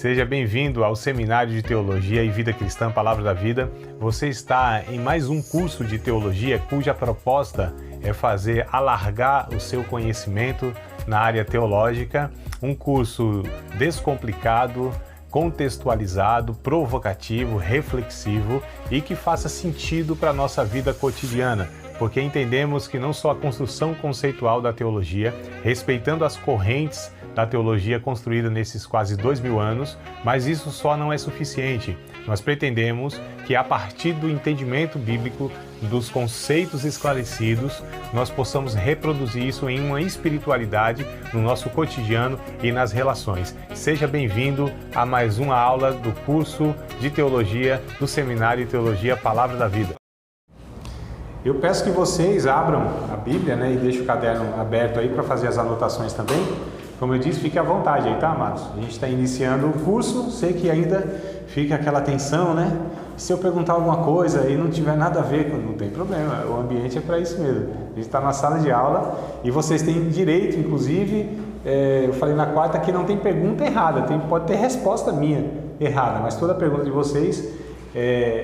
Seja bem-vindo ao Seminário de Teologia e Vida Cristã Palavra da Vida. Você está em mais um curso de teologia cuja proposta é fazer alargar o seu conhecimento na área teológica, um curso descomplicado, contextualizado, provocativo, reflexivo e que faça sentido para a nossa vida cotidiana, porque entendemos que não só a construção conceitual da teologia, respeitando as correntes da teologia construída nesses quase 2000 anos, mas isso só não é suficiente. Nós pretendemos que a partir do entendimento bíblico, dos conceitos esclarecidos, nós possamos reproduzir isso em uma espiritualidade no nosso cotidiano e nas relações. Seja bem-vindo a mais uma aula do curso de teologia do Seminário de Teologia Palavra da Vida. Eu peço que vocês abram a Bíblia, e deixem o caderno aberto aí para fazer as anotações também. Como eu disse, fique à vontade aí, tá, amados? A gente está iniciando o curso, sei que ainda fica aquela tensão, Se eu perguntar alguma coisa e não tiver nada a ver, não tem problema, o ambiente é para isso mesmo. A gente está na sala de aula e vocês têm direito, inclusive, eu falei na quarta que não tem pergunta errada, pode ter resposta minha errada, mas toda pergunta de vocês,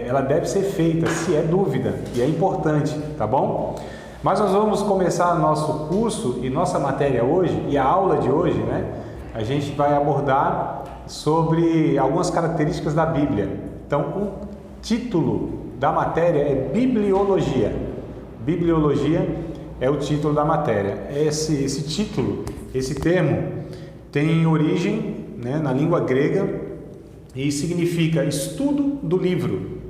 ela deve ser feita, se é dúvida, e é importante, tá bom? Mas nós vamos começar nosso curso e nossa matéria hoje, e a aula de hoje, a gente vai abordar sobre algumas características da Bíblia. Então, o título da matéria é Bibliologia. Bibliologia é o título da matéria. Esse título, esse termo, tem origem na língua grega e significa estudo do livro.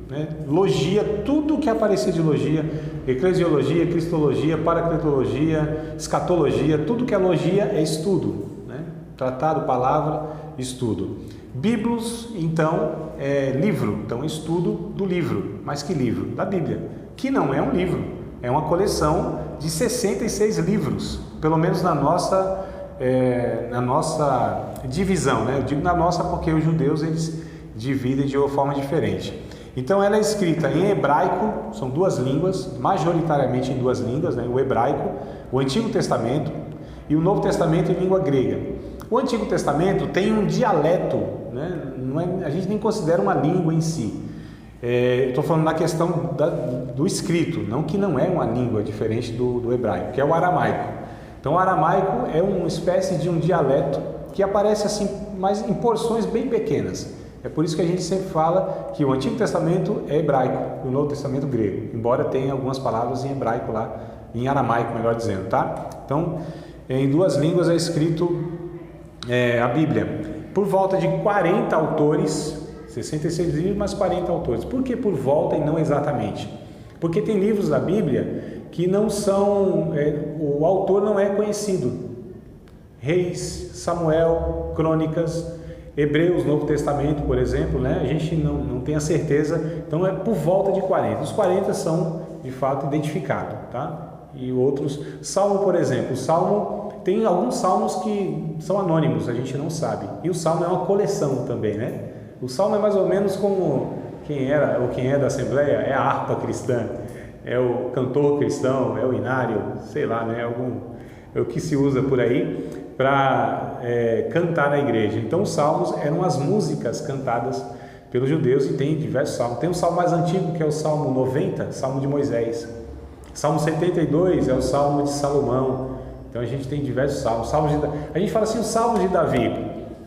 Logia, tudo que aparecer de logia, eclesiologia, cristologia, paracletologia, escatologia, tudo que é logia é estudo, tratado, palavra, estudo. Biblos, então, é livro, então estudo do livro, mas que livro? Da Bíblia, que não é um livro, é uma coleção de 66 livros, pelo menos na nossa divisão, Eu digo na nossa porque os judeus eles dividem de uma forma diferente. Então ela é escrita em hebraico, são duas línguas, majoritariamente em duas línguas, o hebraico, o Antigo Testamento e o Novo Testamento em língua grega. O Antigo Testamento tem um dialeto, a gente nem considera uma língua em si. Estou falando na questão do escrito, não que não é uma língua diferente do hebraico, que é o aramaico. Então o aramaico é uma espécie de um dialeto que aparece assim, mas em porções bem pequenas. É por isso que a gente sempre fala que o Antigo Testamento é hebraico e o Novo Testamento grego, embora tenha algumas palavras em hebraico lá, em aramaico, melhor dizendo, tá? Então, em duas línguas é escrito a Bíblia. Por volta de 40 autores, 66 livros, mas 40 autores. Por que por volta e não exatamente? Porque tem livros da Bíblia que não são, o autor não é conhecido. Reis, Samuel, Crônicas, Hebreus, Novo Testamento, por exemplo, a gente não tem a certeza, então é por volta de 40. Os 40 são, de fato, identificados, tá? E outros, Salmo, por exemplo, tem alguns salmos que são anônimos, a gente não sabe. E o Salmo é uma coleção também, O Salmo é mais ou menos como quem é da Assembleia, é a harpa cristã, é o cantor cristão, é o inário, sei lá, é o que se usa por aí para cantar na igreja. Então os salmos eram as músicas cantadas pelos judeus e tem diversos salmos. Tem o salmo mais antigo que é o Salmo 90, Salmo de Moisés. Salmo 72 é o Salmo de Salomão. Então a gente tem diversos salmos. A gente fala assim, os salmos de Davi,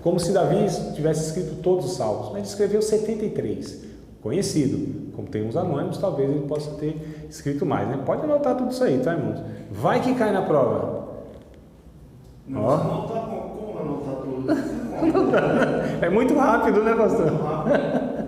como se Davi tivesse escrito todos os salmos, mas ele escreveu 73, conhecido. Como tem uns anônimos, talvez ele possa ter escrito mais. Pode anotar tudo isso aí, tá, irmãos? Vai que cai na prova. Não tá como anotar tudo? É muito rápido, pastor? Muito rápido.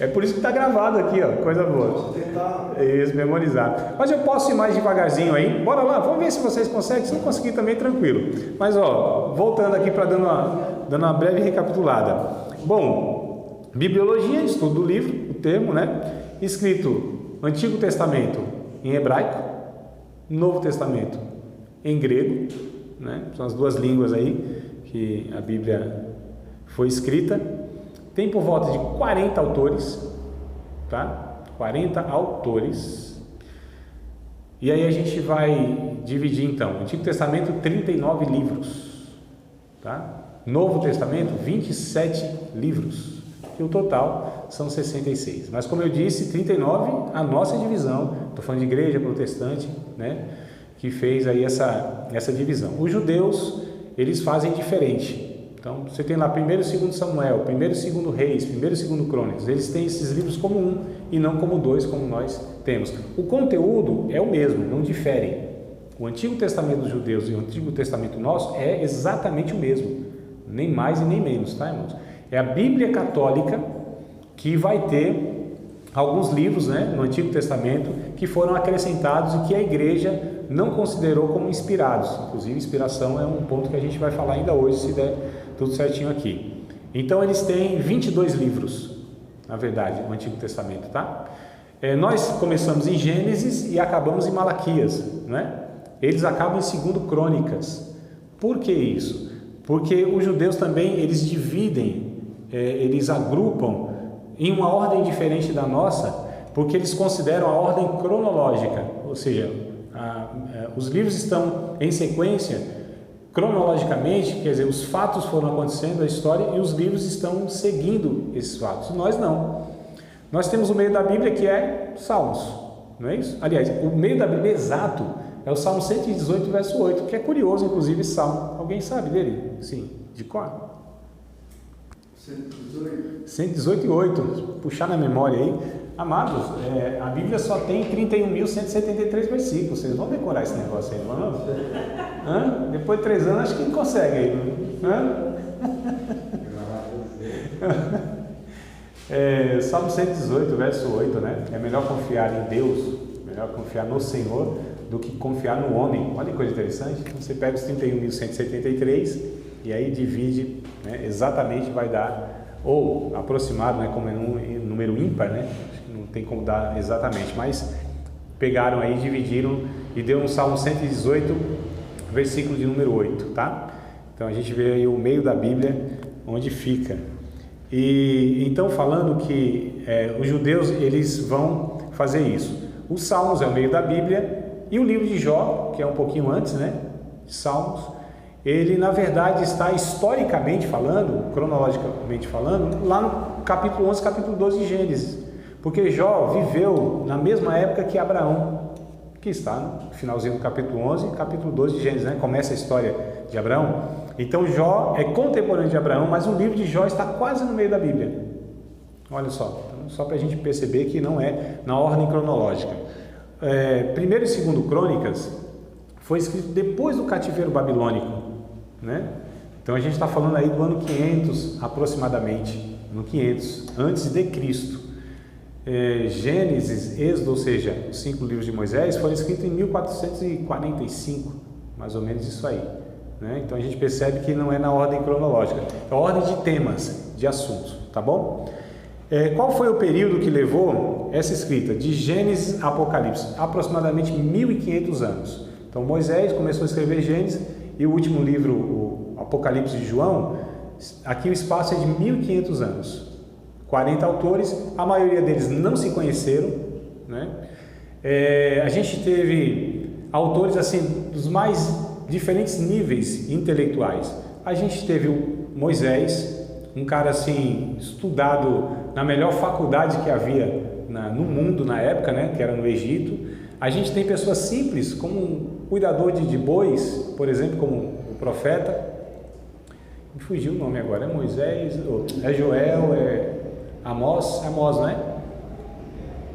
É por isso que está gravado aqui, coisa boa. Posso tentar. Isso, memorizar. Mas eu posso ir mais devagarzinho aí. Bora lá, vamos ver se vocês conseguem. Se não conseguir também, tranquilo. Mas, voltando aqui para dando uma breve recapitulada. Bom, Bibliologia, estudo do livro, o termo, Escrito Antigo Testamento em hebraico, Novo Testamento em grego, São as duas línguas aí que a Bíblia foi escrita. Tem por volta de 40 autores, tá? 40 autores. E aí a gente vai dividir então. Antigo Testamento, 39 livros, tá? Novo Testamento, 27 livros, que o total são 66. Mas como eu disse, 39 a nossa divisão, estou falando de igreja protestante, né, que fez aí essa divisão. Os judeus, eles fazem diferente. Então, você tem lá 1º e 2º Samuel, 1º e 2º Reis, 1º e 2º Crônicas. Eles têm esses livros como um e não como dois, como nós temos. O conteúdo é o mesmo, não difere. O Antigo Testamento dos judeus e o Antigo Testamento nosso é exatamente o mesmo. Nem mais e nem menos, tá, irmãos? É a Bíblia Católica que vai ter alguns livros, né, no Antigo Testamento que foram acrescentados e que a igreja não considerou como inspirados. Inclusive, inspiração é um ponto que a gente vai falar ainda hoje, se der tudo certinho aqui. Então, eles têm 22 livros, na verdade, no Antigo Testamento, tá? Nós começamos em Gênesis e acabamos em Malaquias, né? Eles acabam em 2º Crônicas. Por que isso? Porque os judeus também, eles dividem, eles agrupam em uma ordem diferente da nossa, porque eles consideram a ordem cronológica, ou seja, os livros estão em sequência cronologicamente, quer dizer, os fatos foram acontecendo, a história, e os livros estão seguindo esses fatos. Nós não. Nós temos o meio da Bíblia que é Salmos, não é isso? Aliás, o meio da Bíblia exato é o Salmo 118, verso 8, que é curioso, inclusive, esse Salmo. Alguém sabe dele? Sim, de qual? 118 e 8, puxar na memória aí. Amados, a Bíblia só tem 31.173 versículos, vocês vão decorar esse negócio aí, vamos? Depois de 3 anos, acho que consegue aí. Salmo 118, verso 8, né? É melhor confiar em Deus, melhor confiar no Senhor, do que confiar no homem. Olha que coisa interessante. Você pega os 31.173 e aí divide, né, exatamente vai dar, ou aproximado, né, como é um número ímpar, né, acho que não tem como dar exatamente, mas pegaram aí, dividiram e deu um Salmo 118, versículo de número 8, tá? Então a gente vê aí o meio da Bíblia onde fica. E então falando que os judeus, eles vão fazer isso. Os Salmos é o meio da Bíblia e o livro de Jó, que é um pouquinho antes, né, de Salmos, ele na verdade está historicamente falando, cronologicamente falando, lá no capítulo 11, capítulo 12 de Gênesis, porque Jó viveu na mesma época que Abraão, que está no finalzinho do capítulo 11, capítulo 12 de Gênesis, né? Começa a história de Abraão. Então Jó é contemporâneo de Abraão, mas o livro de Jó está quase no meio da Bíblia. Olha só, então, só para a gente perceber que não é na ordem cronológica. 1º e 2º Crônicas foi escrito depois do cativeiro babilônico, né? Então a gente está falando aí do ano 500 aproximadamente, no 500 antes de Cristo. Gênesis, Êxodo, ou seja, os 5 livros de Moisés foram escritos em 1445, mais ou menos isso aí, né? Então a gente percebe que não é na ordem cronológica, é a ordem de temas, de assuntos, tá bom? Qual foi o período que levou essa escrita de Gênesis a Apocalipse? Aproximadamente 1500 anos. Então Moisés começou a escrever Gênesis e o último livro, o Apocalipse de João, aqui o espaço é de 1500 anos. 40 autores, a maioria deles não se conheceram, né? A gente teve autores assim dos mais diferentes níveis intelectuais. A gente teve o Moisés, um cara assim estudado na melhor faculdade que havia no mundo na época, né? Que era no Egito. A gente tem pessoas simples, como um cuidador de bois, por exemplo, como o profeta. Me fugiu o nome agora, é Moisés, é Joel, Amós, não é?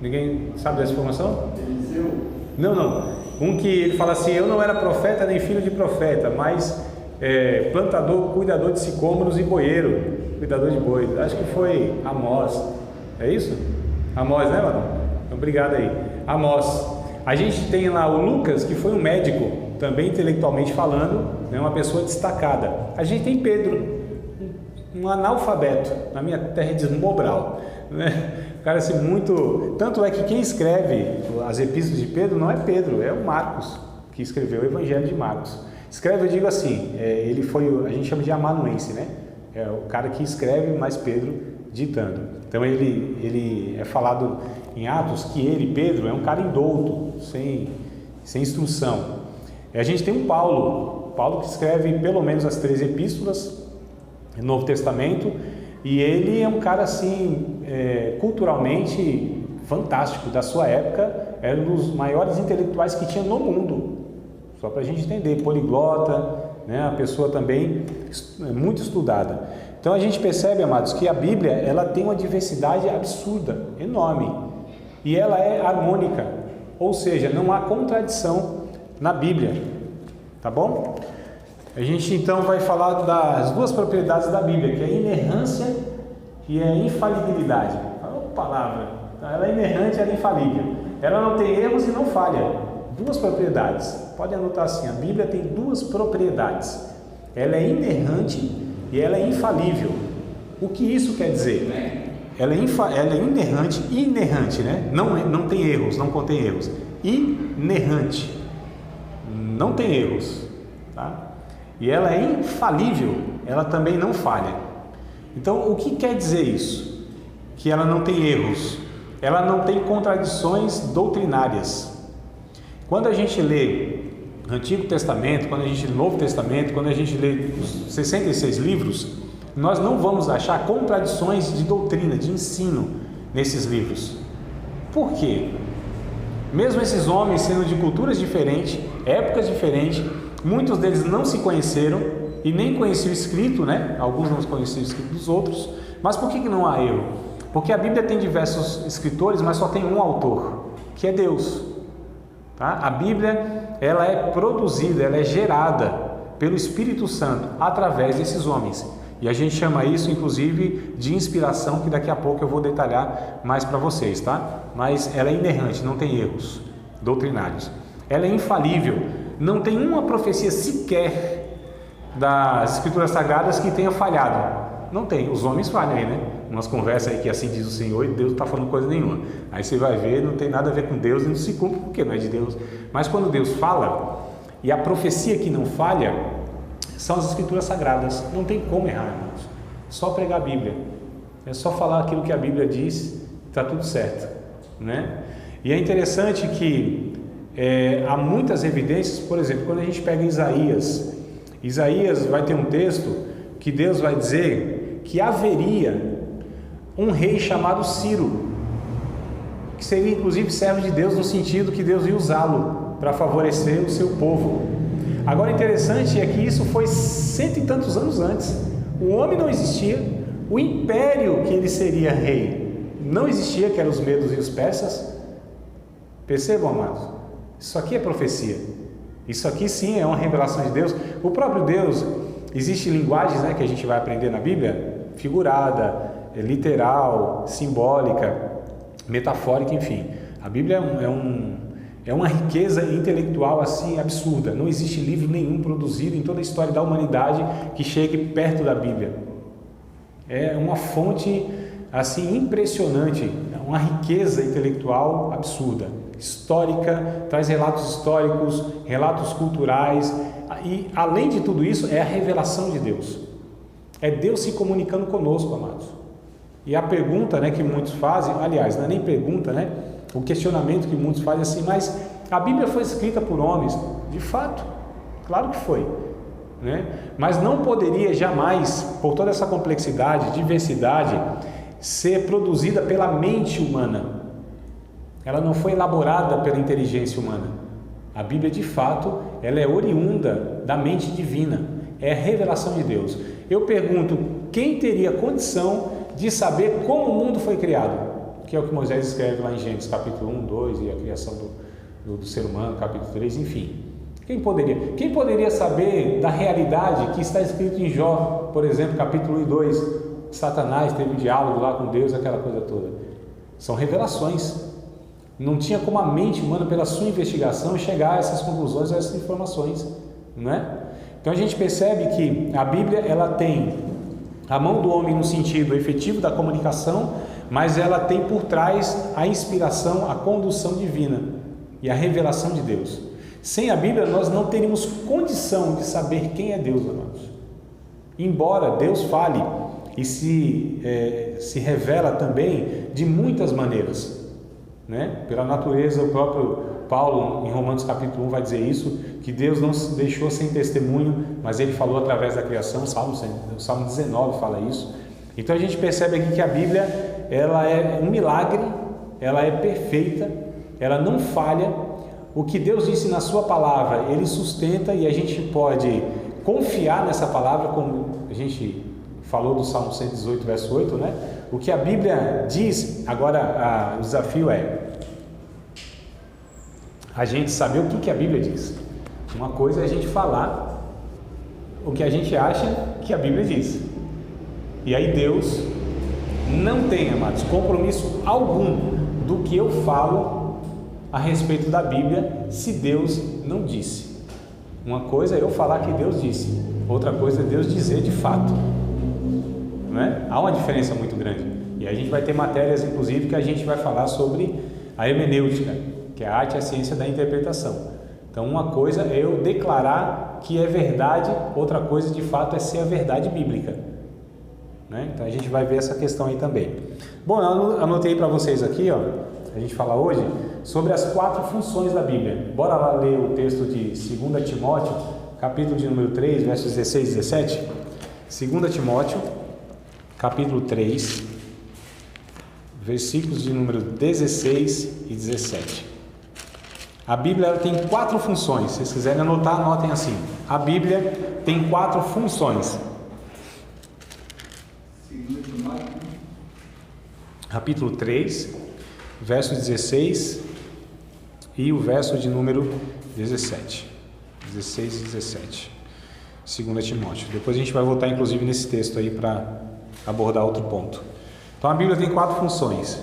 Ninguém sabe dessa informação? Eliseu? Não. Um que ele fala assim, eu não era profeta nem filho de profeta, mas plantador, cuidador de sicômoros e boieiro, cuidador de bois. Acho que foi Amós. É isso? Amós, né, mano? Obrigado aí. Amós. A gente tem lá o Lucas, que foi um médico, também intelectualmente falando, né, uma pessoa destacada. A gente tem Pedro, um analfabeto, na minha terra de Mobral, né? O cara assim muito... Tanto é que quem escreve as epístolas de Pedro não é Pedro, é o Marcos, que escreveu o Evangelho de Marcos. Escreve, eu digo assim, ele foi, a gente chama de amanuense, né? É o cara que escreve, mais Pedro ditando. Então ele é falado em Atos que ele, Pedro, é um cara indouto, sem instrução. A gente tem um Paulo que escreve pelo menos as 3 epístolas, Novo Testamento, e ele é um cara assim, culturalmente fantástico, da sua época, era um dos maiores intelectuais que tinha no mundo, só para a gente entender, poliglota, né? A pessoa também muito estudada. Então a gente percebe, amados, que a Bíblia ela tem uma diversidade absurda, enorme, e ela é harmônica, ou seja, não há contradição na Bíblia, tá bom? A gente então vai falar das duas propriedades da Bíblia, que é a inerrância e a infalibilidade. Olha a palavra, ela é inerrante, ela é infalível, ela não tem erros e não falha. Duas propriedades, pode anotar assim, a Bíblia tem duas propriedades, ela é inerrante e ela é infalível. O que isso quer dizer? Ela é inerrante, inerrante, né? Não tem erros, não contém erros. Inerrante, não tem erros, tá? E ela é infalível, ela também não falha. Então, o que quer dizer isso? Que ela não tem erros, ela não tem contradições doutrinárias. Quando a gente lê Antigo Testamento, quando a gente lê Novo Testamento, quando a gente lê os 66 livros, nós não vamos achar contradições de doutrina, de ensino nesses livros. Por quê? Mesmo esses homens sendo de culturas diferentes, épocas diferentes, muitos deles não se conheceram e nem conheciam o escrito, né? Alguns não conheciam o escrito dos outros. Mas por que não há erro? Porque a Bíblia tem diversos escritores, mas só tem um autor, que é Deus. Tá? A Bíblia ela é produzida, ela é gerada pelo Espírito Santo através desses homens. E a gente chama isso, inclusive, de inspiração, que daqui a pouco eu vou detalhar mais para vocês, tá? Mas ela é inerrante, não tem erros doutrinários. Ela é infalível, não tem uma profecia sequer das Escrituras Sagradas que tenha falhado. Não tem, os homens falham aí, né? Umas conversas aí que assim diz o Senhor e Deus não está falando coisa nenhuma. Aí você vai ver, não tem nada a ver com Deus e não se cumpre porque não é de Deus. Mas quando Deus fala, e a profecia que não falha, são as Escrituras Sagradas. Não tem como errar, irmãos. Só pregar a Bíblia. É só falar aquilo que a Bíblia diz, está tudo certo, né? E é interessante que há muitas evidências, por exemplo, quando a gente pega Isaías vai ter um texto que Deus vai dizer que haveria um rei chamado Ciro, que seria inclusive servo de Deus, no sentido que Deus ia usá-lo para favorecer o seu povo. Agora, interessante é que isso foi 100 e tantos anos antes. O homem não existia, o império que ele seria rei não existia, que eram os medos e os persas. Percebam, amados? Isso aqui é profecia. Isso aqui sim é uma revelação de Deus. O próprio Deus, existem linguagens, né, que a gente vai aprender na Bíblia, figurada, literal, simbólica, metafórica, enfim. A Bíblia é uma riqueza intelectual assim absurda. Não existe livro nenhum produzido em toda a história da humanidade que chegue perto da Bíblia. É uma fonte assim impressionante, uma riqueza intelectual absurda, histórica, traz relatos históricos, relatos culturais, e além de tudo isso é a revelação de Deus. É Deus se comunicando conosco, amados. E a pergunta, né, que muitos fazem, aliás, não é nem pergunta, né? O questionamento que muitos fazem assim, mas a Bíblia foi escrita por homens. De fato, claro que foi, né? Mas não poderia jamais, por toda essa complexidade, diversidade, ser produzida pela mente humana. Ela não foi elaborada pela inteligência humana. A Bíblia, de fato, ela é oriunda da mente divina. É a revelação de Deus. Eu pergunto, quem teria condição de saber como o mundo foi criado? Que é o que Moisés escreve lá em Gênesis capítulo 1, 2 e a criação do ser humano, capítulo 3, enfim. Quem poderia saber da realidade que está escrito em Jó, por exemplo, capítulo 1 e 2? Satanás teve um diálogo lá com Deus, aquela coisa toda. São revelações. Não tinha como a mente humana, pela sua investigação, chegar a essas conclusões, a essas informações, não é? Então a gente percebe que a Bíblia ela tem a mão do homem no sentido efetivo da comunicação, mas ela tem por trás a inspiração, a condução divina e a revelação de Deus. Sem a Bíblia nós não teríamos condição de saber quem é Deus, amados. Embora Deus fale e se revela também de muitas maneiras, né? Pela natureza, o próprio Paulo, em Romanos capítulo 1, vai dizer isso, que Deus não se deixou sem testemunho, mas Ele falou através da criação. O Salmo 19 fala isso. Então a gente percebe aqui que a Bíblia, ela é um milagre, ela é perfeita, ela não falha. O que Deus disse na sua palavra, Ele sustenta, e a gente pode confiar nessa palavra, como a gente falou do Salmo 118, verso 8, né? O que a Bíblia diz, agora o desafio é a gente saber o que a Bíblia diz. Uma coisa é a gente falar o que a gente acha que a Bíblia diz. E aí Deus não tem, amados, compromisso algum do que eu falo a respeito da Bíblia, se Deus não disse. Uma coisa é eu falar que Deus disse, outra coisa é Deus dizer de fato, não é? Há uma diferença muito grande, e a gente vai ter matérias, inclusive, que a gente vai falar sobre a hermenêutica, que é a arte e a ciência da interpretação. Então, uma coisa é eu declarar que é verdade, outra coisa, de fato, é ser a verdade bíblica, né? Então, a gente vai ver essa questão aí também. Bom, eu anotei para vocês aqui, ó, a gente fala hoje sobre as 4 funções da Bíblia. Bora lá ler o texto de 2 Timóteo, capítulo de número 3, versos 16 e 17. 2 Timóteo, capítulo 3, versículos de número 16 e 17. A Bíblia ela tem 4 funções. Se vocês quiserem anotar, anotem assim. A Bíblia tem 4 funções. 2 Timóteo, capítulo 3, verso 16 e o verso de número 17. 16 e 17. 2 Timóteo. Depois a gente vai voltar, inclusive, nesse texto aí para abordar outro ponto. Então, a Bíblia tem 4 funções.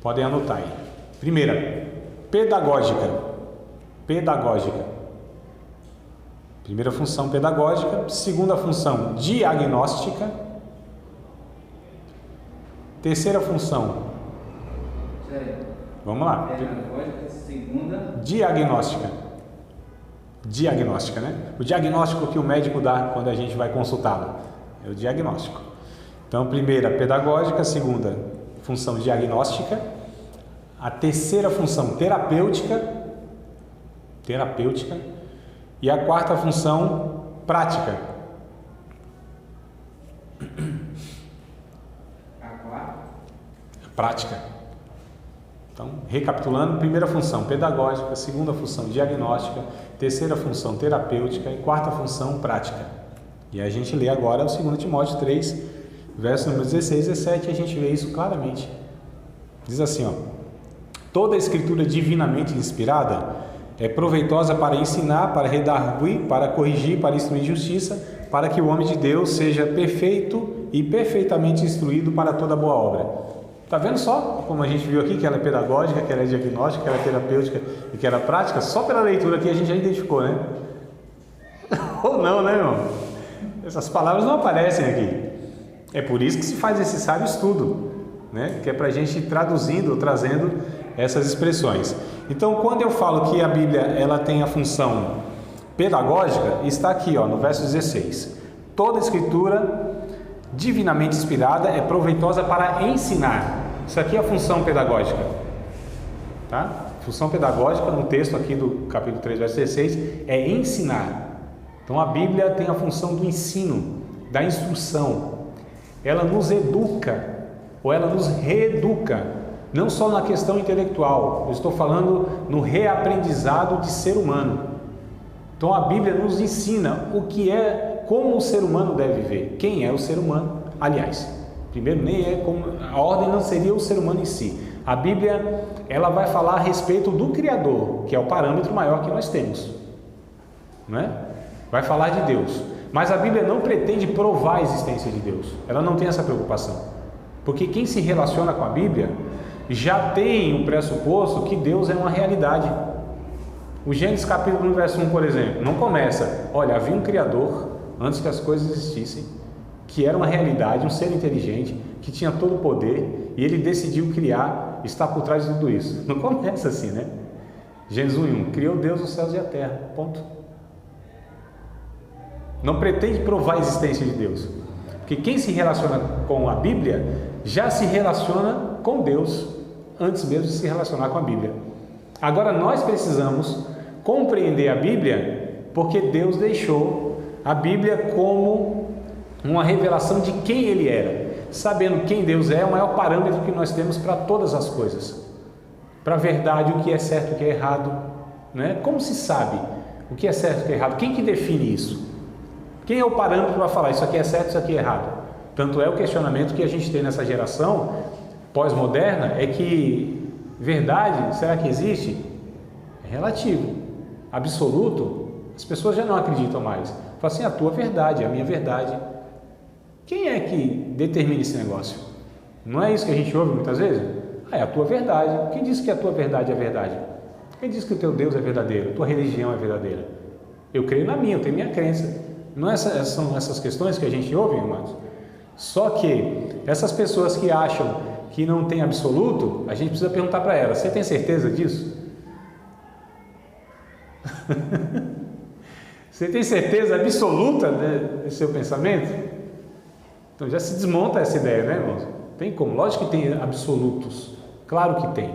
Podem anotar aí. Primeira, pedagógica. Pedagógica. Primeira função, pedagógica. Segunda função, diagnóstica. Terceira função, vamos lá. pedagógica, segunda, Diagnóstica. Diagnóstica, né? O diagnóstico que o médico dá quando a gente vai consultá-lo é o diagnóstico. Então, primeira, pedagógica. Segunda, função diagnóstica. A terceira função, terapêutica. Terapêutica. E a quarta função, prática. a quarta, Prática. Então, recapitulando, primeira função pedagógica, segunda função diagnóstica, terceira função terapêutica e quarta função prática. E a gente lê agora o 2 Timóteo 3, verso número 16 e 17, e a gente vê isso claramente. Diz assim, ó: toda a escritura divinamente inspirada é proveitosa para ensinar, para redarguir, para corrigir, para instruir em justiça, para que o homem de Deus seja perfeito e perfeitamente instruído para toda boa obra. Está vendo só como a gente viu aqui que ela é pedagógica, que ela é diagnóstica, que ela é terapêutica e que ela é prática? Só pela leitura aqui a gente já identificou, né? Ou não, né, irmão? Essas palavras não aparecem aqui. É por isso que se faz esse sábio estudo, né? Que é para a gente ir traduzindo, trazendo essas expressões. Então, quando eu falo que a Bíblia ela tem a função pedagógica, está aqui, ó, no verso 16. Toda escritura divinamente inspirada é proveitosa para ensinar. Isso aqui é a função pedagógica, tá? Função pedagógica no texto aqui do capítulo 3, verso 16 é ensinar. Então a Bíblia tem a função do ensino, da instrução. Ela nos educa ou ela nos reeduca, não só na questão intelectual. Eu estou falando no reaprendizado de ser humano. Então a Bíblia nos ensina o que é, como o ser humano deve viver. Quem é o ser humano? Aliás, primeiro nem é como a ordem não seria o ser humano em si. A Bíblia ela vai falar a respeito do Criador, que é o parâmetro maior que nós temos, não é? Vai falar de Deus. Mas a Bíblia não pretende provar a existência de Deus. Ela não tem essa preocupação. Porque quem se relaciona com a Bíblia já tem o pressuposto que Deus é uma realidade. O Gênesis capítulo 1, verso 1, por exemplo, não começa: olha, havia um Criador antes que as coisas existissem, que era uma realidade, um ser inteligente, que tinha todo o poder, e ele decidiu criar, está por trás de tudo isso. Não começa assim, né? Gênesis 1:1, criou Deus os céus e a terra, ponto. Não pretende provar a existência de Deus, porque quem se relaciona com a Bíblia já se relaciona com Deus. antes mesmo de se relacionar com a Bíblia. Agora nós precisamos compreender a Bíblia porque Deus deixou a Bíblia como uma revelação de quem Ele era. Sabendo quem Deus é o maior parâmetro que nós temos para todas as coisas. Para a verdade, o que é certo e o que é errado. Né? Como se sabe o que é certo e o que é errado? Quem que define isso? Quem é o parâmetro para falar isso aqui é certo e isso aqui é errado? Tanto é o questionamento que a gente tem nessa geração pós-moderna, é que verdade, será que existe? É relativo. Absoluto, as pessoas já não acreditam mais. Fala assim, a tua verdade, a minha verdade. Quem é que determina esse negócio? Não é isso que a gente ouve muitas vezes? É a tua verdade. Quem disse que a tua verdade é verdade? Quem disse que o teu Deus é verdadeiro? A tua religião é verdadeira? Eu creio na minha, eu tenho minha crença. Não são essas questões que a gente ouve, irmãos? Só que essas pessoas que acham que não tem absoluto, a gente precisa perguntar para elas, você tem certeza disso? Você tem certeza absoluta desse seu pensamento? Então já se desmonta essa ideia, né, irmãos? Tem como? Lógico que tem absolutos, claro que tem.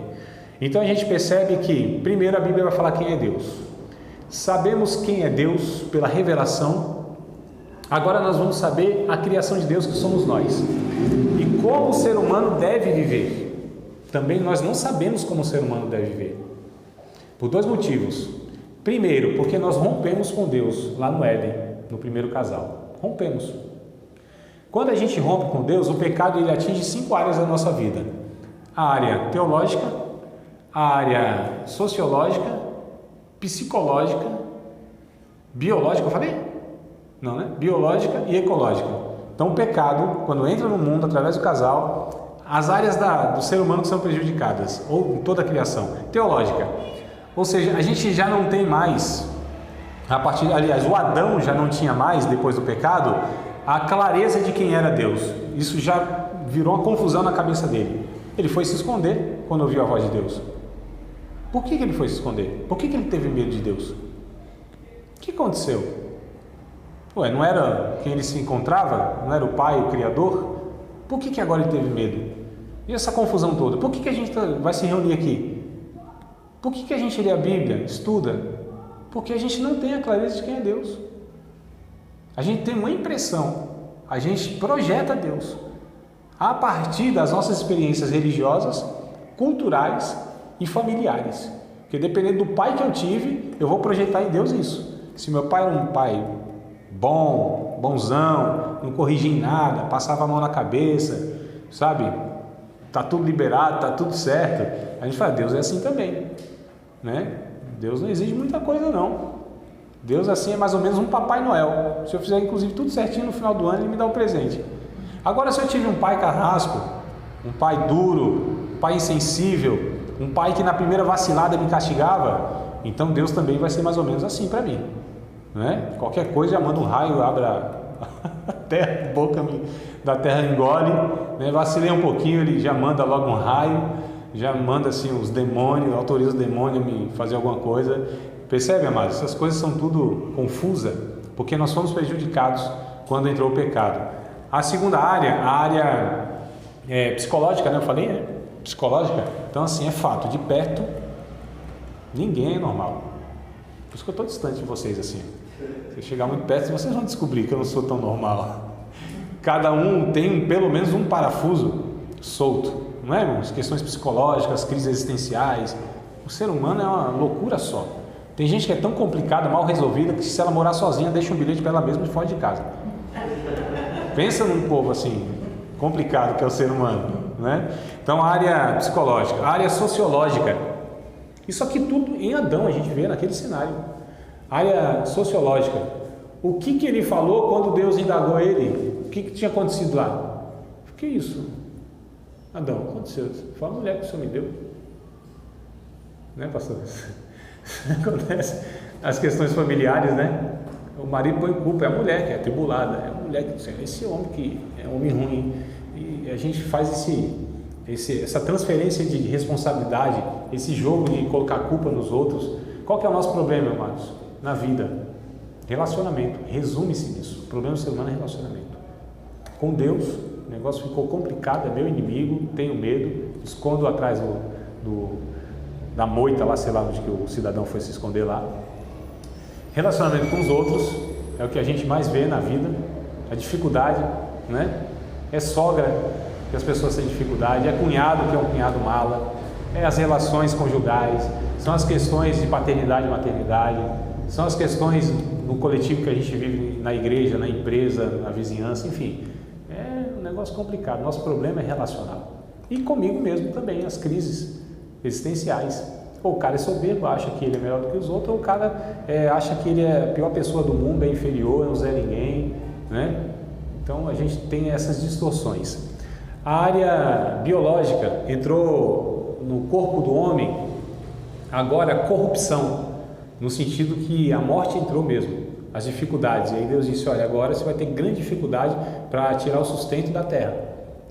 Então a gente percebe que, primeiro, a Bíblia vai falar quem é Deus. Sabemos quem é Deus pela revelação. Agora nós vamos saber a criação de Deus, que somos nós. E como o ser humano deve viver. Também nós não sabemos como o ser humano deve viver. Por dois motivos. Primeiro, porque nós rompemos com Deus lá no Éden, no primeiro casal. Rompemos. Quando a gente rompe com Deus, o pecado ele atinge 5 áreas da nossa vida. A área teológica, a área sociológica, psicológica, biológica, eu falei? Não, né? Biológica e ecológica. Então o pecado, quando entra no mundo através do casal, as áreas do ser humano que são prejudicadas, ou em toda a criação. Teológica, ou seja, a gente já não tem mais, aliás, o Adão já não tinha mais, depois do pecado, a clareza de quem era Deus. Isso já virou uma confusão na cabeça dele. Ele foi se esconder quando ouviu a voz de Deus. Por que ele foi se esconder? Por que ele teve medo de Deus? O que aconteceu? Ué, não era quem ele se encontrava? Não era o Pai, o Criador? Por que agora ele teve medo? E essa confusão toda? Por que a gente vai se reunir aqui? Por que a gente lê a Bíblia, estuda? Porque a gente não tem a clareza de quem é Deus. A gente tem uma impressão, a gente projeta Deus a partir das nossas experiências religiosas, culturais e familiares. Porque dependendo do pai que eu tive, eu vou projetar em Deus isso. Se meu pai era um pai bonzão, não corrigia em nada, passava a mão na cabeça, sabe? Tá tudo liberado, tá tudo certo. A gente fala, Deus é assim também, né? Deus não exige muita coisa não. Deus assim é mais ou menos um Papai Noel. Se eu fizer inclusive tudo certinho no final do ano, ele me dá um presente. Agora, se eu tive um pai carrasco, um pai duro, um pai insensível, um pai que na primeira vacilada me castigava, então Deus também vai ser mais ou menos assim para mim, né? Qualquer coisa já manda um raio, abre a terra, a boca da terra engole, né? Vacilei um pouquinho, ele já manda logo um raio, já manda assim os demônios, autoriza o demônio a me fazer alguma coisa. Percebe, amados? Essas coisas são tudo confusas, porque nós fomos prejudicados quando entrou o pecado. A segunda área, a área psicológica, né? Eu falei, né? Psicológica. Então, assim, é fato, de perto, ninguém é normal. Por isso que eu estou distante de vocês, assim. Se eu chegar muito perto, vocês vão descobrir que eu não sou tão normal. Cada um tem pelo menos um parafuso solto, não é, irmãos? Questões psicológicas, crises existenciais. O ser humano é uma loucura só. Tem gente que é tão complicada, mal resolvida, que se ela morar sozinha, deixa um bilhete para ela mesma de fora de casa. Pensa num povo assim, complicado que é o ser humano, né? Então, a área psicológica, a área sociológica. Isso aqui tudo em Adão a gente vê naquele cenário. A área sociológica. O que ele falou quando Deus indagou ele? O que tinha acontecido lá? O que é isso? Adão, aconteceu. Foi a mulher que o Senhor me deu. Né, pastor? Acontece as questões familiares, né? O marido põe culpa, é a mulher que é atribulada, é a mulher que esse homem que é um homem ruim. E a gente faz essa transferência de responsabilidade, esse jogo de colocar culpa nos outros. Qual que é o nosso problema, amados? Na vida, relacionamento, resume-se nisso. O problema do ser humano é relacionamento. Com Deus, o negócio ficou complicado, é meu inimigo, tenho medo, escondo atrás da moita lá, sei lá onde que o cidadão foi se esconder lá. Relacionamento com os outros é o que a gente mais vê na vida, a dificuldade, né? É sogra que as pessoas têm dificuldade, é cunhado que é um cunhado mala, é as relações conjugais, são as questões de paternidade e maternidade, são as questões no coletivo que a gente vive na igreja, na empresa, na vizinhança, enfim, é um negócio complicado. Nosso problema é relacional. E comigo mesmo também, as crises existenciais. Ou o cara é soberbo, acha que ele é melhor do que os outros, ou o cara acha que ele é a pior pessoa do mundo, é inferior, não é ninguém, né? Então a gente tem essas distorções. A área biológica entrou no corpo do homem agora a corrupção, no sentido que a morte entrou mesmo, as dificuldades. E aí Deus disse, olha, agora você vai ter grande dificuldade para tirar o sustento da terra.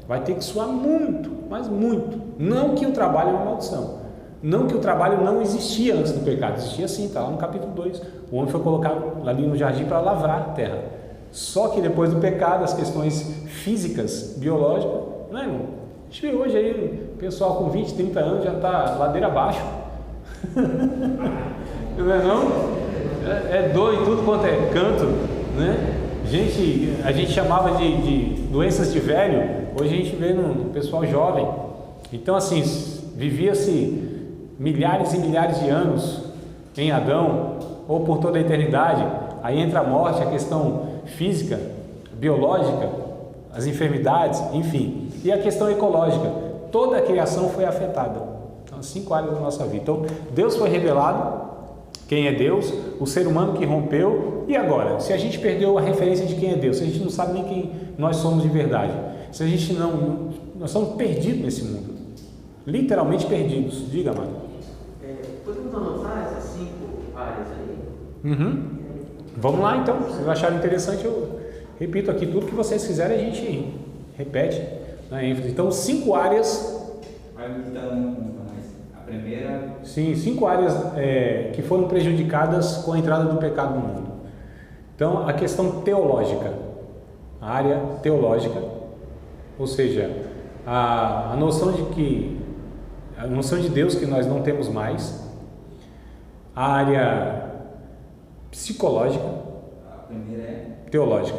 Vai ter que suar muito, mas muito. Não que o trabalho é uma maldição. Não que o trabalho não existia antes do pecado. Existia sim, está lá no capítulo 2. O homem foi colocado ali no jardim para lavrar a terra. Só que depois do pecado, as questões físicas, biológicas, não é, irmão? A gente vê hoje aí, o pessoal com 20, 30 anos já está ladeira abaixo. Não é não? É dor em tudo quanto é canto, né? A gente chamava de doenças de velho, hoje a gente vê no pessoal jovem. Então assim, vivia-se milhares e milhares de anos em Adão, ou por toda a eternidade. Aí entra a morte, a questão física, biológica, as enfermidades, enfim. E a questão ecológica, toda a criação foi afetada. Então, 5 áreas da nossa vida. Então, Deus foi revelado, quem é Deus, o ser humano que rompeu. E agora? Se a gente perdeu a referência de quem é Deus, se a gente não sabe nem quem nós somos de verdade, se a gente não... Nós somos perdidos nesse mundo. Literalmente perdidos. Diga, amado. Podemos anotar essas 5 áreas aí? Uhum. Vamos lá então, se vocês acharem interessante, eu repito aqui tudo que vocês quiserem, a gente repete na ênfase. Então, 5 áreas. A primeira. Sim, 5 áreas que foram prejudicadas com a entrada do pecado no mundo. Então, a questão teológica, a área teológica, ou seja, a noção de Deus que nós não temos mais. A área psicológica, A primeira é teológica,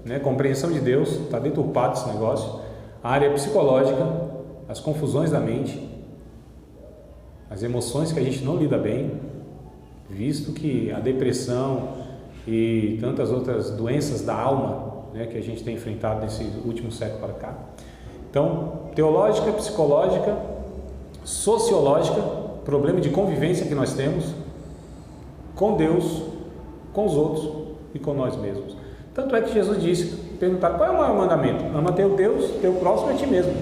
né? Compreensão de Deus, está deturpado esse negócio. A área psicológica, as confusões da mente, as emoções que a gente não lida bem, visto que a depressão e tantas outras doenças da alma, né, que a gente tem enfrentado nesse último século para cá. Então, teológica, psicológica, sociológica, problema de convivência que nós temos com Deus, com os outros e com nós mesmos. Tanto é que Jesus disse, perguntaram, qual é o maior mandamento? Ama teu Deus, teu próximo e a ti mesmo.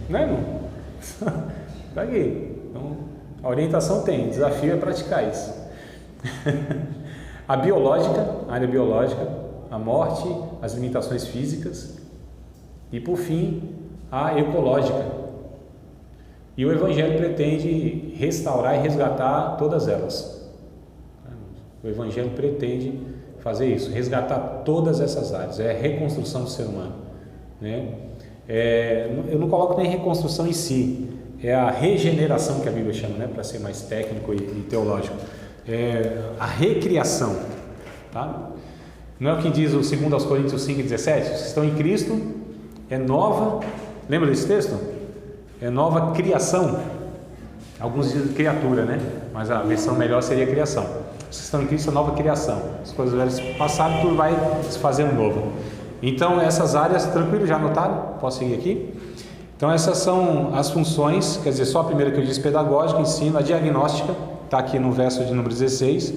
Não é, irmão? Está aqui. Então, a orientação tem, o desafio é praticar isso. A biológica, a área biológica, a morte, as limitações físicas e, por fim, a ecológica. E o Evangelho pretende restaurar e resgatar todas elas. O Evangelho pretende fazer isso, resgatar todas essas áreas, é a reconstrução do ser humano, né? Eu não coloco nem reconstrução em si, é a regeneração que a Bíblia chama, né? Para ser mais técnico e teológico, a recriação, tá? Não é o que diz o 2 Coríntios 5,17? Vocês estão em Cristo, é nova, lembra desse texto? É nova criação, alguns dizem criatura, né? Mas a versão melhor seria criação. Vocês estão em Cristo, é nova criação. As coisas velhas passaram, tudo vai se fazendo novo. Então, essas áreas, tranquilo, já anotaram? Posso seguir aqui? Então, essas são as funções, quer dizer, só a primeira que eu disse, pedagógica, ensino, a diagnóstica, está aqui no verso de número 16,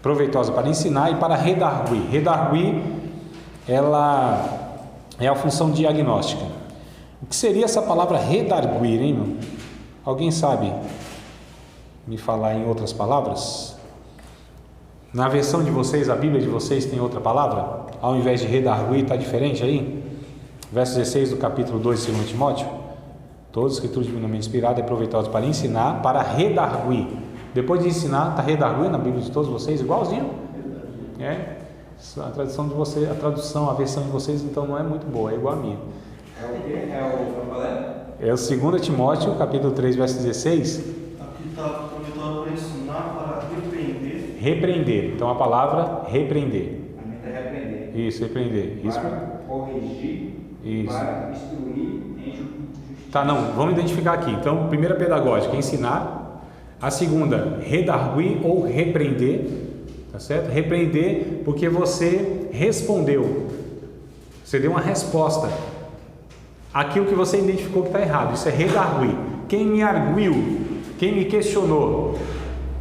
proveitosa para ensinar e para redarguir. Redarguir, ela é a função diagnóstica. O que seria essa palavra redarguir, hein, irmão? Alguém sabe me falar em outras palavras? Na versão de vocês, a Bíblia de vocês tem outra palavra? Ao invés de redarguir, está diferente aí? Verso 16 do capítulo 2 de 2 Timóteo. Toda escritura divinamente inspirada é proveitosa para ensinar, para redarguir. Depois de ensinar, está redarguindo na Bíblia de todos vocês, igualzinho? A tradução de vocês, a versão de vocês, então não é muito boa, é igual a minha. É o quê? É o qual é? É o 2 Timóteo, capítulo 3, verso 16. Aqui está comentado para ensinar, para repreender. Repreender. Então a palavra repreender. A meta é repreender. Isso, repreender. Isso. Para corrigir. Isso. Para instruir em justiça. Tá, não, vamos identificar aqui. Então, primeira pedagógica, ensinar. A segunda, redarguir ou repreender. Tá certo? Repreender porque você respondeu. Você deu uma resposta. Aquilo que você identificou que está errado. Isso é redarguir. Quem me arguiu, quem me questionou,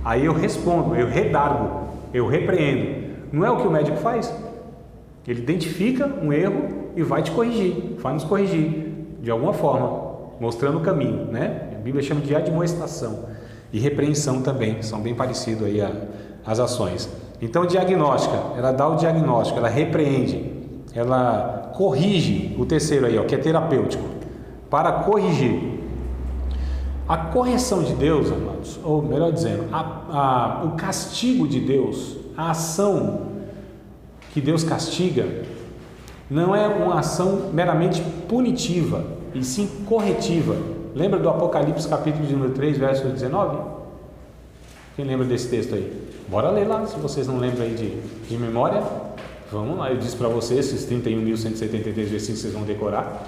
aí eu respondo, eu redargo, eu repreendo. Não é o que o médico faz? Ele identifica um erro e vai te corrigir, vai nos corrigir de alguma forma, mostrando o caminho, né? A Bíblia chama de admoestação e repreensão também, são bem parecidos aí as ações. Então, diagnóstica, ela dá o diagnóstico, ela repreende, ela corrige. O terceiro aí, ó, que é terapêutico, para corrigir. A correção de Deus, amados, ou melhor dizendo, o castigo de Deus, a ação que Deus castiga, não é uma ação meramente punitiva, e sim corretiva. Lembra do Apocalipse capítulo de número 3, verso 19? Quem lembra desse texto aí? Bora ler lá, se vocês não lembram aí de memória. Vamos lá, eu disse para vocês, esses 31.173 versículos vocês vão decorar.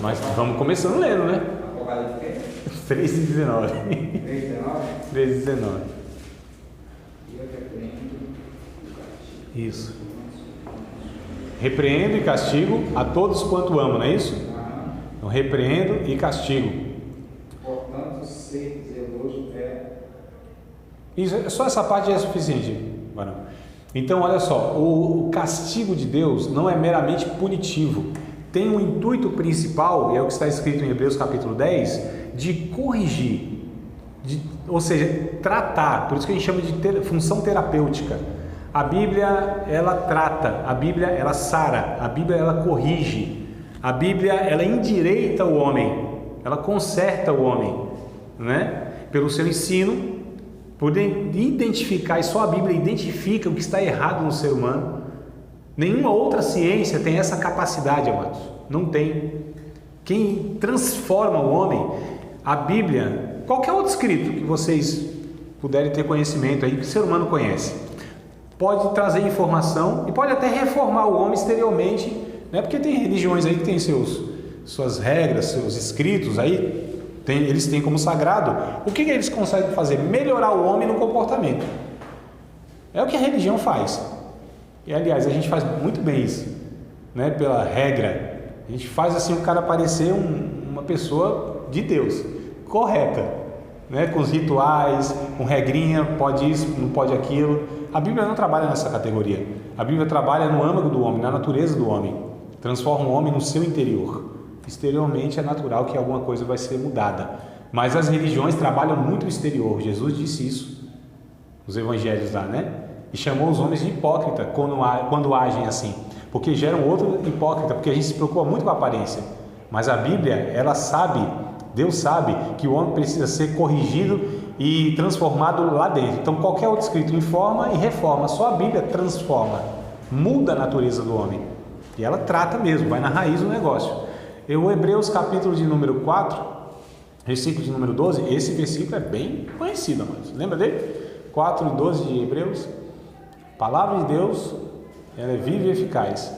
Mas vamos começando lendo, né? Apocalipse 3 e 19. 3:19. 3 e 19. E eu repreendo o castigo. Isso. Repreendo e castigo a todos quanto amo, não é isso? Então, repreendo e castigo. Portanto, ser zeloso é. Isso, só essa parte já é suficiente, varão. Então, olha só, o castigo de Deus não é meramente punitivo. Tem um intuito principal, e é o que está escrito em Hebreus capítulo 10, de corrigir, ou seja, tratar. Por isso que a gente chama de função terapêutica. A Bíblia, ela trata, a Bíblia, ela sara, a Bíblia, ela corrige, a Bíblia, ela endireita o homem, ela conserta o homem, né? Pelo seu ensino, por identificar, e só a Bíblia identifica o que está errado no ser humano. Nenhuma outra ciência tem essa capacidade, amados, não tem. Quem transforma o homem, a Bíblia, qualquer outro escrito que vocês puderem ter conhecimento aí, que o ser humano conhece, pode trazer informação e pode até reformar o homem exteriormente, né? Porque tem religiões aí que tem suas regras, seus escritos aí, eles têm como sagrado. O que eles conseguem fazer? Melhorar o homem no comportamento. É o que a religião faz. E aliás, a gente faz muito bem isso, né? Pela regra, a gente faz assim o cara parecer uma pessoa de Deus, correta, né? Com os rituais, com regrinha, pode isso, não pode aquilo. A Bíblia não trabalha nessa categoria. A Bíblia trabalha no âmago do homem, na natureza do homem. Transforma o homem no seu interior. Exteriormente é natural que alguma coisa vai ser mudada. Mas as religiões trabalham muito o exterior. Jesus disse isso nos evangelhos lá, né? E chamou os homens de hipócrita quando agem assim. Porque geram outro hipócrita, porque a gente se preocupa muito com a aparência. Mas a Bíblia, ela sabe, Deus sabe que o homem precisa ser corrigido e transformado lá dentro. Então qualquer outro escrito informa e reforma, só a Bíblia transforma, muda a natureza do homem. E ela trata mesmo, vai na raiz do negócio. O Hebreus capítulo de número 4, versículo de número 12, esse versículo é bem conhecido, amados. Lembra dele? 4 e 12 de Hebreus. A palavra de Deus, ela é viva e eficaz,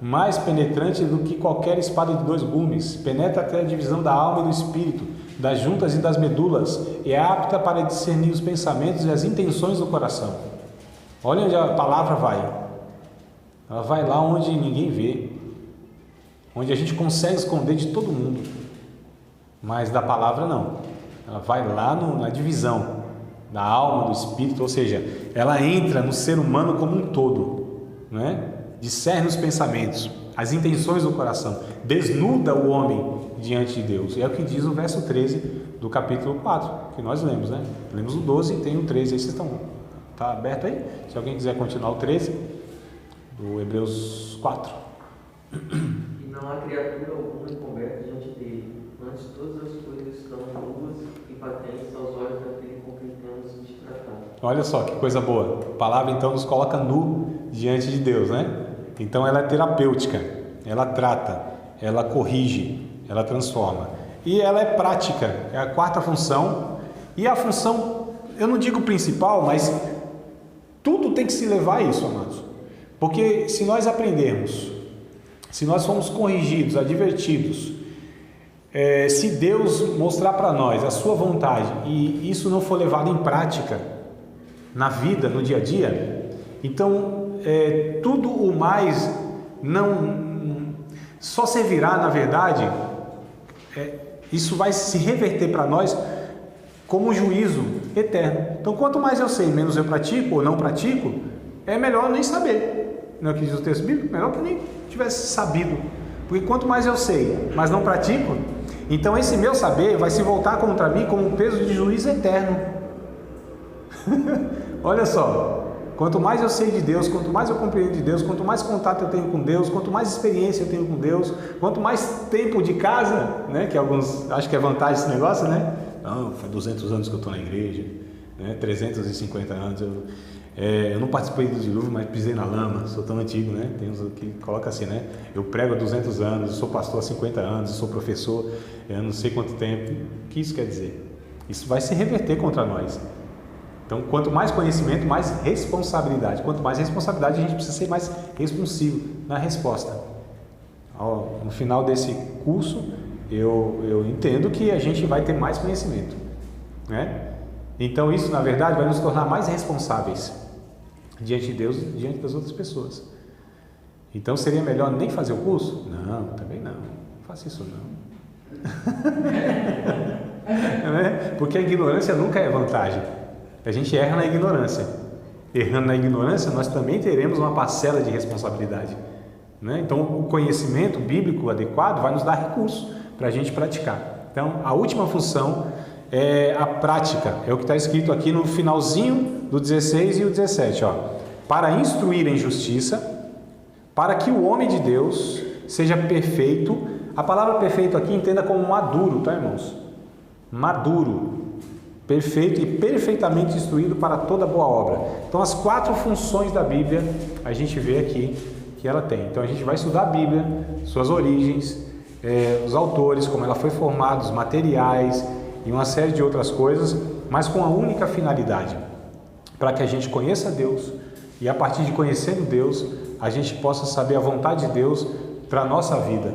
mais penetrante do que qualquer espada de 2 gumes, penetra até a divisão da alma e do espírito, das juntas e das medulas, e é apta para discernir os pensamentos e as intenções do coração. Olha onde a palavra vai. Ela vai lá onde ninguém vê, onde a gente consegue esconder de todo mundo, mas da palavra não. Ela vai lá na divisão da alma, do espírito, ou seja, ela entra no ser humano como um todo, né? Discerne os pensamentos, as intenções do coração, desnuda o homem diante de Deus. E é o que diz o verso 13 do capítulo 4, que nós lemos, né? Lemos o 12 e tem o 13, aí vocês estão, tá aberto aí? Se alguém quiser continuar o 13, do Hebreus 4. E não há criatura alguma encoberta diante dele, antes todas as coisas estão nuas e patentes aos olhos daquele com quem temos de tratar. Olha só que coisa boa. A palavra então nos coloca nu diante de Deus, né? Então ela é terapêutica, ela trata, ela corrige, ela transforma. e ela é prática, é a quarta função. E a função, eu não digo principal, mas tudo tem que se levar a isso, amados. Porque se nós aprendermos, se nós formos corrigidos, advertidos, se Deus mostrar para nós a sua vontade e isso não for levado em prática na vida, no dia a dia, então tudo o mais não só servirá, na verdade, isso vai se reverter para nós como um juízo eterno. Então, quanto mais eu sei, menos eu pratico ou não pratico, é melhor nem saber. Não é o que diz o texto bíblico? Melhor que eu nem tivesse sabido. Porque quanto mais eu sei, mas não pratico, então esse meu saber vai se voltar contra mim como um peso de juízo eterno. Olha só, quanto mais eu sei de Deus, quanto mais eu compreendo de Deus, quanto mais contato eu tenho com Deus, quanto mais experiência eu tenho com Deus, quanto mais tempo de casa, né, que alguns acham que é vantagem esse negócio, né? Não, faz 200 anos que eu estou na igreja, né? 350 anos, eu não participei do dilúvio, mas pisei na lama, sou tão antigo, né? Tem uns que colocam assim, né? Eu prego há 200 anos, sou pastor há 50 anos, sou professor há não sei quanto tempo. O que isso quer dizer? Isso vai se reverter contra nós. Então, quanto mais conhecimento, mais responsabilidade. Quanto mais responsabilidade, a gente precisa ser mais responsivo na resposta. No final desse curso, eu entendo que a gente vai ter mais conhecimento, né? Então isso, na verdade, vai nos tornar mais responsáveis diante de Deus e diante das outras pessoas. Então seria melhor nem fazer o curso? Não, também não. Não faça isso não. Porque a ignorância nunca é vantagem. A gente erra na ignorância. Errando na ignorância, nós também teremos uma parcela de responsabilidade, né? Então o conhecimento bíblico adequado vai nos dar recursos para a gente praticar. Então, a última função é a prática, é o que está escrito aqui no finalzinho do 16 e o 17, ó. Para instruir em justiça, para que o homem de Deus seja perfeito. A palavra perfeito aqui entenda como maduro, tá, irmãos? Maduro, perfeito e perfeitamente instruído para toda boa obra. Então, as 4 funções da Bíblia, a gente vê aqui que ela tem. Então, a gente vai estudar a Bíblia, suas origens, os autores, como ela foi formada, os materiais e uma série de outras coisas, mas com a única finalidade, para que a gente conheça Deus e a partir de conhecendo Deus, a gente possa saber a vontade de Deus para a nossa vida.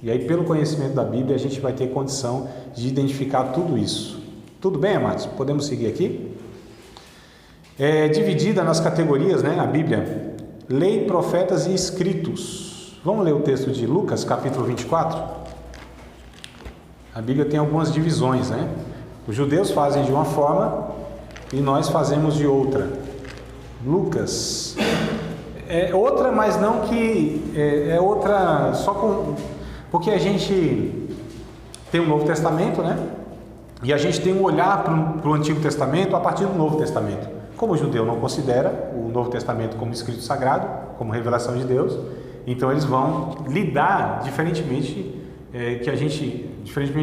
E aí, pelo conhecimento da Bíblia, a gente vai ter condição de identificar tudo isso. Tudo bem, amados? Podemos seguir aqui? É dividida nas categorias, né, a Bíblia, lei, profetas e escritos. Vamos ler o texto de Lucas, capítulo 24? A Bíblia tem algumas divisões, né? Os judeus fazem de uma forma e nós fazemos de outra. Lucas é outra, mas não que é outra só com... Porque a gente tem o Novo Testamento, né? E a gente tem um olhar para o Antigo Testamento a partir do Novo Testamento. Como o judeu não considera o Novo Testamento como escrito sagrado, como revelação de Deus, então eles vão lidar diferentemente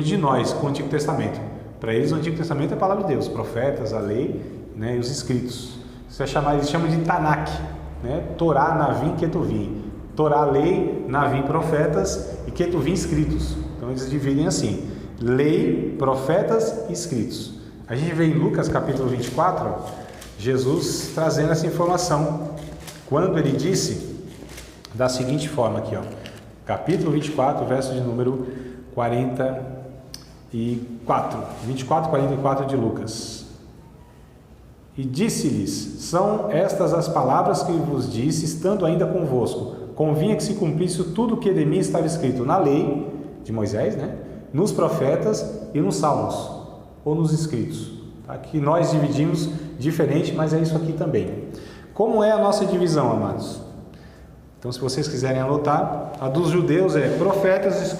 de nós com o Antigo Testamento. Para eles o Antigo Testamento é a palavra de Deus, os profetas, a lei, né, e os escritos. Eles chamam de Tanakh, né? Torá, Navim, Ketuvim. Torá, lei, Navim, profetas e Ketuvim, escritos. Então eles dividem assim: lei, profetas e escritos. A gente vê em Lucas capítulo 24, Jesus trazendo essa informação, quando ele disse da seguinte forma aqui, ó, capítulo 24, verso de número 44, 24, 44 de Lucas. E disse-lhes: são estas as palavras que vos disse, estando ainda convosco. Convinha que se cumprisse tudo o que de mim estava escrito na lei de Moisés, né? Nos profetas e nos salmos, ou nos escritos. Tá? Que nós dividimos diferente, mas é isso aqui também. Como é a nossa divisão, amados? Então, se vocês quiserem anotar, a dos judeus é profetas,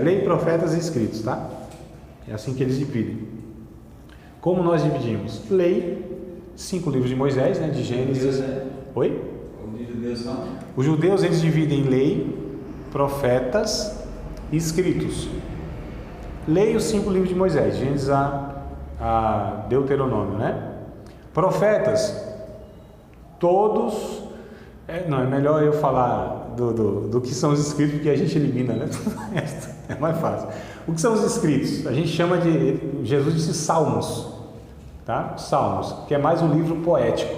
lei, profetas e escritos, tá? É assim que eles dividem. Como nós dividimos? Lei, 5 livros de Moisés, né? De Gênesis. Oi? Os judeus eles dividem lei, profetas e escritos. Lei, os 5 livros de Moisés, Gênesis a Deuteronômio, né? Profetas, todos... não, é melhor eu falar do que são os escritos, porque a gente elimina, né? É mais fácil. O que são os escritos? A gente chama de, Jesus disse salmos, tá? Salmos, que é mais um livro poético,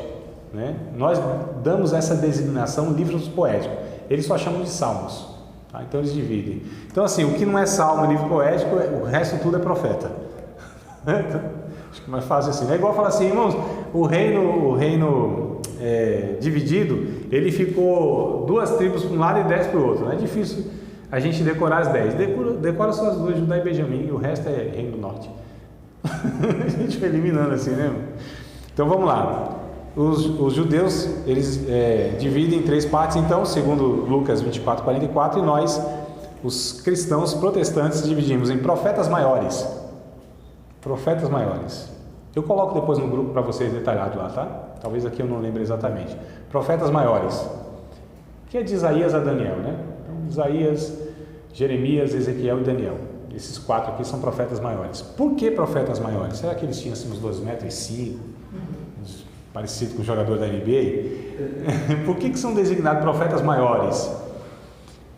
né? Nós damos essa designação livros poéticos, eles só chamam de salmos, tá? Então eles dividem. Então assim, o que não é salmo, livro poético, o resto tudo é profeta. Acho que é mais fácil assim. É igual falar assim, irmãos, o reino dividido, ele ficou 2 tribos para um lado e 10 para o outro. Não é difícil a gente decorar as 10. Decora só as 2, Judá e Benjamim, e o resto é reino do norte. A gente vai eliminando assim, né? Então vamos lá. Os judeus, eles dividem em 3 partes, então, segundo Lucas 24:44, e nós, os cristãos protestantes, dividimos em profetas maiores. Profetas maiores. Eu coloco depois no grupo para vocês detalhado lá, tá? Talvez aqui eu não lembre exatamente. Profetas maiores, que é de Isaías a Daniel, né? Então, Isaías, Jeremias, Ezequiel e Daniel. Esses 4 aqui são profetas maiores. Por que profetas maiores? Será que eles tinham assim, uns 12,5 metros, parecido com o jogador da NBA? Por que são designados profetas maiores?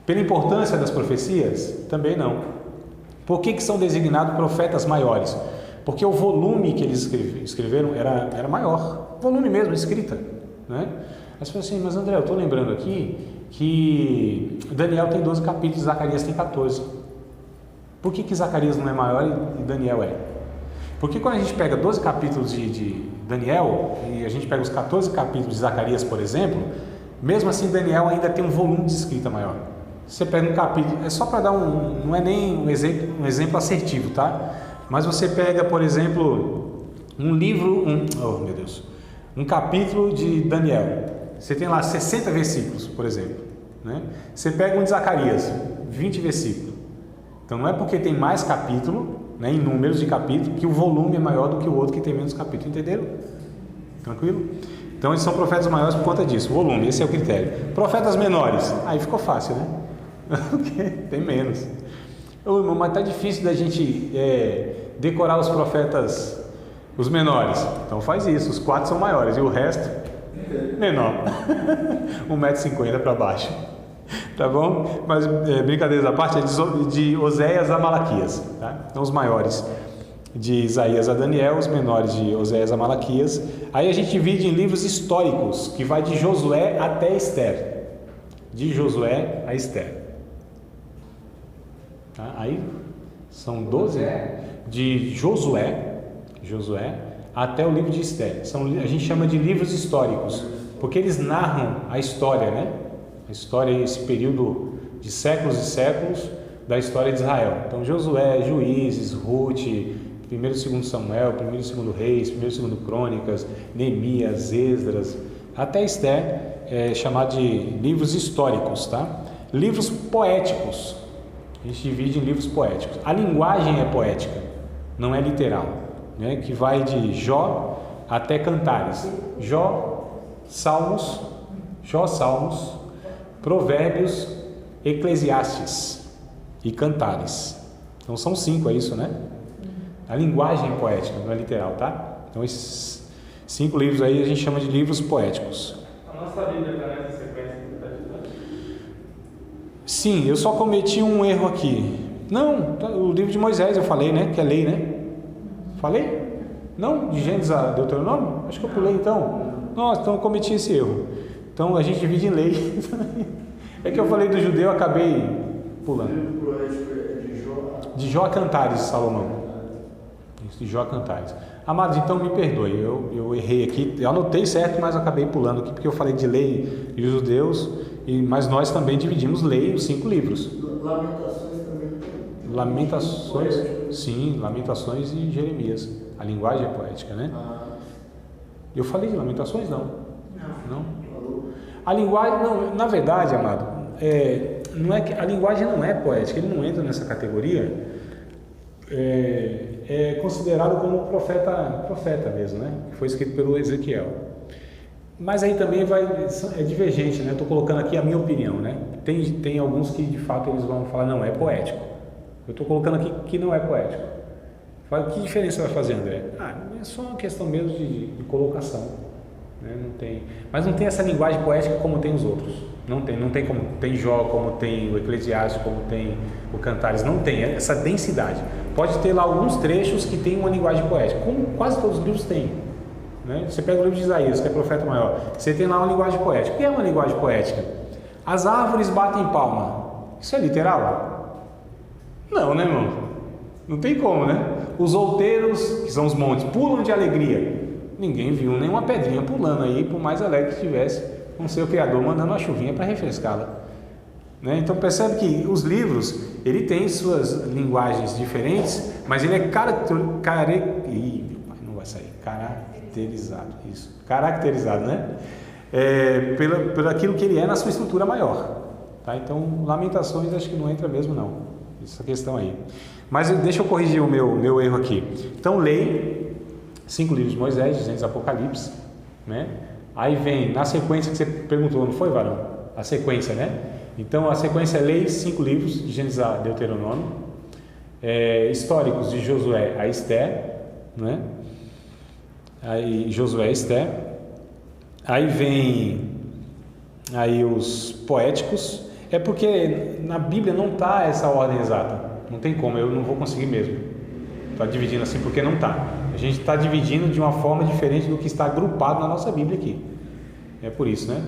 Pela importância das profecias? Também não. Por que são designados profetas maiores? Porque o volume que eles escreveram era maior, volume mesmo, escrita, né? Aí você fala assim, mas André, eu estou lembrando aqui que Daniel tem 12 capítulos, Zacarias tem 14. Por que Zacarias não é maior e Daniel é? Porque quando a gente pega 12 capítulos de Daniel e a gente pega os 14 capítulos de Zacarias, por exemplo, mesmo assim Daniel ainda tem um volume de escrita maior. Você pega um capítulo, é só para dar não é nem um exemplo assertivo, tá? Mas você pega, por exemplo, um capítulo de Daniel. Você tem lá 60 versículos, por exemplo, né? Você pega um de Zacarias, 20 versículos. Então não é porque tem mais capítulo, né, em números de capítulo, que o volume é maior do que o outro que tem menos capítulo, entenderam? Tranquilo? Então eles são profetas maiores por conta disso, volume, esse é o critério. Profetas menores, aí ficou fácil, né? Porque tem menos. Ô, irmão, mas tá difícil da gente decorar os profetas, os menores. Então faz isso, os 4 são maiores e o resto menor. 1,50 m para baixo. Tá bom? Mas brincadeiras à parte, é de Oséias a Malaquias, tá? Então os maiores de Isaías a Daniel, os menores de Oséias a Malaquias. Aí a gente divide em livros históricos, que vai de Josué até Esther. De Josué a Esther. Tá? Aí são 12 de Josué até o livro de Esther. A gente chama de livros históricos, porque eles narram a história, né? A história, esse período de séculos e séculos da história de Israel. Então Josué, Juízes, Ruth, 1º e 2º Samuel, 1º e 2º Reis, 1º e 2º Crônicas, Neemias, Esdras, até Esther, chamado de livros históricos, tá? Livros poéticos. A gente divide em livros poéticos. A linguagem é poética, não é literal, né? Que vai de Jó até Cantares. Jó, Salmos, Provérbios, Eclesiastes e Cantares. Então são 5, é isso, né? A linguagem é poética, não é literal, tá? Então esses 5 livros aí a gente chama de livros poéticos. A nossa Bíblia está nessa sequência que está dizendo? Sim, eu só cometi um erro aqui. Não, o livro de Moisés eu falei, né? Que é lei, né? Falei? Não? De Gênesis a Deuteronômio? Acho que eu pulei então. Nossa, então eu cometi esse erro. Então a gente divide em lei. É que eu falei do judeu, eu acabei pulando. De Jó a Cantares, Salomão. De Jó a Cantares. Amados, então me perdoe, eu errei aqui. Eu anotei certo, mas eu acabei pulando aqui porque eu falei de lei e judeus, mas nós também dividimos lei em 5 livros. Lamentações também. Lamentações, sim, Lamentações e Jeremias. A linguagem é poética, né? Eu falei de Lamentações? Não. A linguagem, não, na verdade, amado, não é que a linguagem não é poética, ele não entra nessa categoria. É considerado como profeta mesmo, né? Que foi escrito pelo Ezequiel. Mas aí também é divergente, né? Estou colocando aqui a minha opinião, né? Tem alguns que de fato eles vão falar não é poético. Eu estou colocando aqui que não é poético. Que diferença vai fazer, André? É só uma questão mesmo de colocação. né? Não tem, mas não tem essa linguagem poética como tem os outros. Não tem como tem Jó, como tem o Eclesiástico, como tem o Cantares. Não tem essa densidade. Pode ter lá alguns trechos que tem uma linguagem poética, como quase todos os livros têm, né? Você pega o livro de Isaías, que é profeta maior, você tem lá uma linguagem poética. O que é uma linguagem poética? As árvores batem palma. Isso é literal? Não, né, irmão? Não tem como, né? Os outeiros, que são os montes, pulam de alegria. Ninguém viu nenhuma pedrinha pulando aí, por mais alegre que estivesse, com seu Criador mandando uma chuvinha para refrescá-la, né? Então percebe que os livros, ele tem suas linguagens diferentes, mas ele é caracterizado, né? Pelo aquilo que ele é na sua estrutura maior, tá? Então Lamentações acho que não entra mesmo não, essa questão aí. Mas deixa eu corrigir o meu erro aqui. Então Lei, 5 livros de Moisés, Gênesis, Apocalipse, né? Aí vem, na sequência que você perguntou, não foi, Varão? A sequência, né? Então a sequência é Lei, 5 livros, de Gênesis a Deuteronômio, históricos de Josué a Esther, né? Aí Josué a Esther. Aí vem aí os poéticos. É porque na Bíblia não está essa ordem exata. Não tem como, eu não vou conseguir mesmo. Está dividindo assim porque não está. A gente está dividindo de uma forma diferente do que está agrupado na nossa Bíblia aqui. É por isso, né?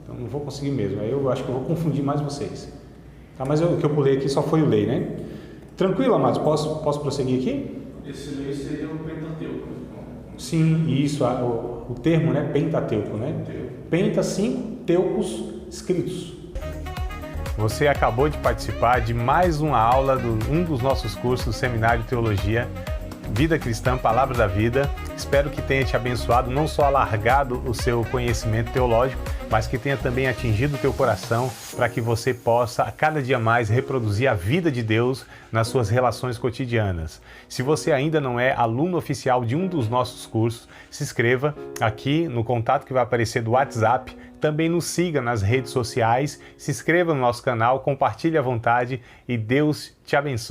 Então não vou conseguir mesmo. Aí eu acho que eu vou confundir mais vocês. Tá, mas o que eu pulei aqui só foi o Lei, né? Tranquilo, amados? Posso prosseguir aqui? Esse Lei seria o Pentateuco. Sim, isso. O termo, né? Pentateuco, né? Penta, 5, teucos escritos. Você acabou de participar de mais uma aula de um dos nossos cursos do Seminário de Teologia, Vida Cristã, Palavra da Vida. Espero que tenha te abençoado, não só alargado o seu conhecimento teológico, mas que tenha também atingido o teu coração para que você possa, a cada dia mais, reproduzir a vida de Deus nas suas relações cotidianas. Se você ainda não é aluno oficial de um dos nossos cursos, se inscreva aqui no contato que vai aparecer do WhatsApp. Também nos siga nas redes sociais, se inscreva no nosso canal, compartilhe à vontade e Deus te abençoe.